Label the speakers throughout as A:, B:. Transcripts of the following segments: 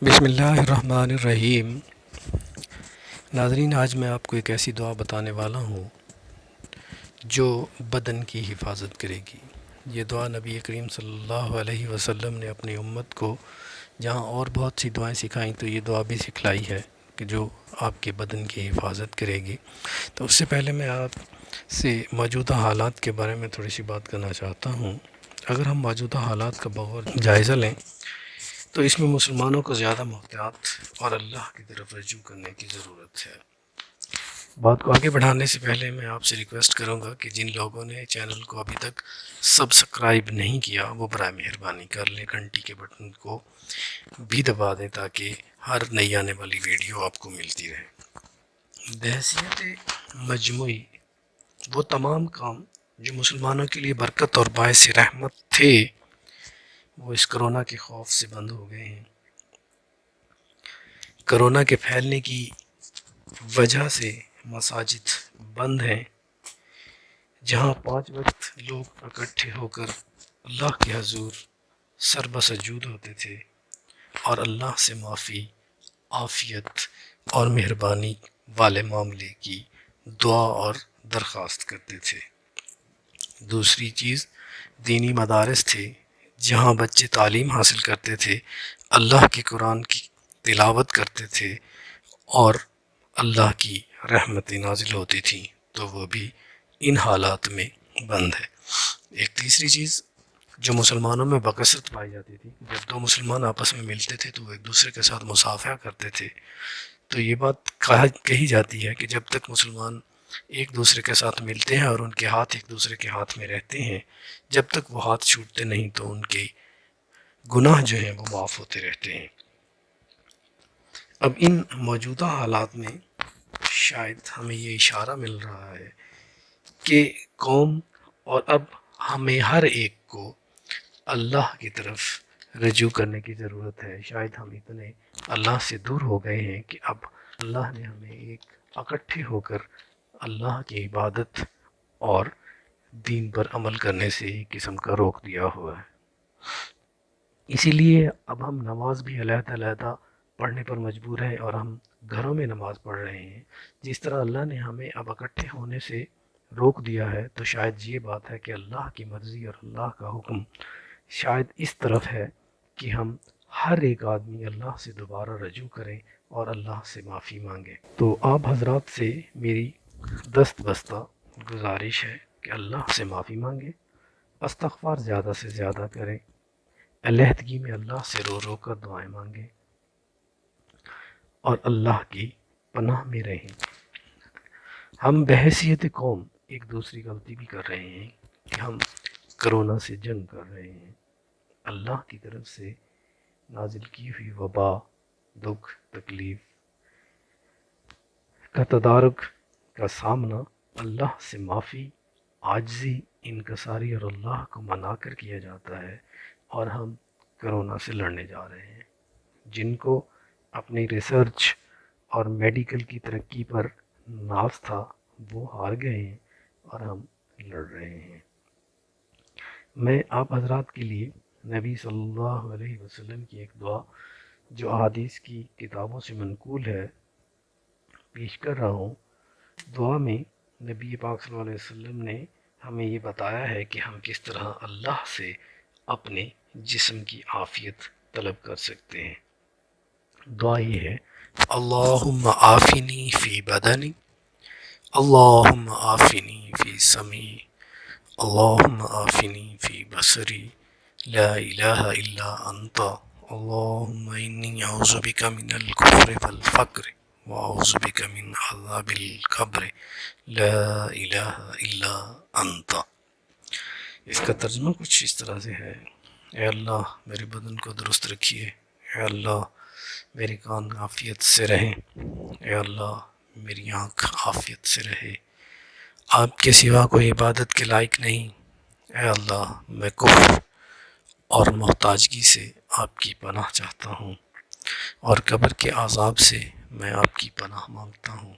A: بسم اللہ الرحمن الرحیم۔ ناظرین، آج میں آپ کو ایک ایسی دعا بتانے والا ہوں جو بدن کی حفاظت کرے گی۔ یہ دعا نبی کریم صلی اللہ علیہ وسلم نے اپنی امت کو جہاں اور بہت سی دعائیں سکھائیں تو یہ دعا بھی سکھلائی ہے کہ جو آپ کے بدن کی حفاظت کرے گی۔ تو اس سے پہلے میں آپ سے موجودہ حالات کے بارے میں تھوڑی سی بات کرنا چاہتا ہوں۔ اگر ہم موجودہ حالات کا بغور جائزہ لیں تو اس میں مسلمانوں کو زیادہ محتاط اور اللہ کی طرف رجوع کرنے کی ضرورت ہے۔ بات کو آگے بڑھانے سے پہلے میں آپ سے ریکویسٹ کروں گا کہ جن لوگوں نے چینل کو ابھی تک سبسکرائب نہیں کیا وہ برائے مہربانی کر لیں، گھنٹی کے بٹن کو بھی دبا دیں تاکہ ہر نئی آنے والی ویڈیو آپ کو ملتی رہے۔ بحیثیت مجموعی وہ تمام کام جو مسلمانوں کے لیے برکت اور باعث رحمت تھے وہ اس کرونا کے خوف سے بند ہو گئے ہیں۔ کرونا کے پھیلنے کی وجہ سے مساجد بند ہیں، جہاں 5 وقت لوگ اکٹھے ہو کر اللہ کے حضور سر بسجود ہوتے تھے اور اللہ سے معافی، عافیت اور مہربانی والے معاملے کی دعا اور درخواست کرتے تھے۔ دوسری چیز دینی مدارس تھے، جہاں بچے تعلیم حاصل کرتے تھے، اللہ کے قرآن کی تلاوت کرتے تھے اور اللہ کی رحمتیں نازل ہوتی تھیں، تو وہ بھی ان حالات میں بند ہے۔ ایک تیسری چیز جو مسلمانوں میں بکثرت پائی جاتی تھی، جب دو مسلمان آپس میں ملتے تھے تو وہ ایک دوسرے کے ساتھ مصافحہ کرتے تھے۔ تو یہ بات کہی جاتی ہے کہ جب تک مسلمان ایک دوسرے کے ساتھ ملتے ہیں اور ان کے ہاتھ ایک دوسرے کے ہاتھ میں رہتے ہیں، جب تک وہ ہاتھ چھوٹتے نہیں تو ان کے گناہ جو ہیں وہ معاف ہوتے رہتے ہیں۔ اب ان موجودہ حالات میں شاید ہمیں یہ اشارہ مل رہا ہے کہ قوم اور اب ہمیں ہر ایک کو اللہ کی طرف رجوع کرنے کی ضرورت ہے۔ شاید ہم اتنے اللہ سے دور ہو گئے ہیں کہ اب اللہ نے ہمیں ایک اکٹھے ہو کر اللہ کی عبادت اور دین پر عمل کرنے سے ایک قسم کا روک دیا ہوا ہے۔ اسی لیے اب ہم نماز بھی علیحدہ علیحدہ پڑھنے پر مجبور ہیں اور ہم گھروں میں نماز پڑھ رہے ہیں۔ جس طرح اللہ نے ہمیں اب اکٹھے ہونے سے روک دیا ہے تو شاید یہ بات ہے کہ اللہ کی مرضی اور اللہ کا حکم شاید اس طرف ہے کہ ہم ہر ایک آدمی اللہ سے دوبارہ رجوع کریں اور اللہ سے معافی مانگیں۔ تو آپ حضرات سے میری دست بستہ گزارش ہے کہ اللہ سے معافی مانگیں، استغفار زیادہ سے زیادہ کریں، علیحدگی میں اللہ سے رو رو کر دعائیں مانگیں اور اللہ کی پناہ میں رہیں۔ ہم بحیثیت قوم ایک دوسری غلطی بھی کر رہے ہیں کہ ہم کرونا سے جنگ کر رہے ہیں۔ اللہ کی طرف سے نازل کی ہوئی وبا، دکھ، تکلیف کا تدارک کا سامنا اللہ سے معافی، عاجزی، انکساری اور اللہ کو منا کر کیا جاتا ہے، اور ہم کرونا سے لڑنے جا رہے ہیں۔ جن کو اپنی ریسرچ اور میڈیکل کی ترقی پر ناز تھا وہ ہار گئے ہیں اور ہم لڑ رہے ہیں۔ میں آپ حضرات کے لیے نبی صلی اللہ علیہ وسلم کی ایک دعا جو احادیث کی کتابوں سے منقول ہے پیش کر رہا ہوں۔ دعا میں نبی پاک صلی اللہ علیہ وسلم نے ہمیں یہ بتایا ہے کہ ہم کس طرح اللہ سے اپنے جسم کی عافیت طلب کر سکتے ہیں۔ دعا یہ ہے: اللہم عافنی فی بدنی، اللہم عافنی فی سمعی، اللہم عافنی فی بصری، لا الہ الا انت، اللہم انی اعوذ بک من الکفر والفقر واعوذ بک من عذاب القبر، لا الہ الا انت۔ اس کا ترجمہ کچھ اس طرح سے ہے: اے اللہ میرے بدن کو درست رکھیے، اے اللہ میرے کان عافیت سے رہیں، اے اللہ میری آنکھ عافیت سے رہے، آپ کے سوا کوئی عبادت کے لائق نہیں، اے اللہ میں کفر اور محتاجگی سے آپ کی پناہ چاہتا ہوں، اور قبر کے عذاب سے میں آپ کی پناہ مانگتا ہوں،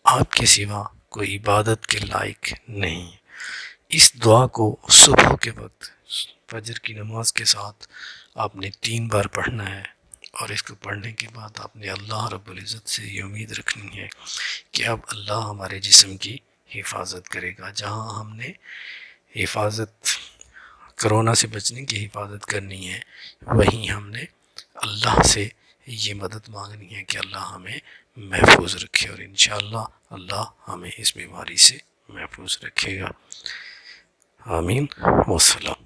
A: آپ کے سوا کوئی عبادت کے لائق نہیں۔ اس دعا کو صبح کے وقت فجر کی نماز کے ساتھ آپ نے 3 بار پڑھنا ہے، اور اس کو پڑھنے کے بعد آپ نے اللہ رب العزت سے یہ امید رکھنی ہے کہ اب اللہ ہمارے جسم کی حفاظت کرے گا. جہاں ہم نے حفاظت کرونا سے بچنے کی حفاظت کرنی ہے، وہیں ہم نے اللہ سے یہ مدد مانگنی ہے کہ اللہ ہمیں محفوظ رکھے، اور انشاءاللہ اللہ ہمیں اس بیماری سے محفوظ رکھے گا. آمین. والسلام.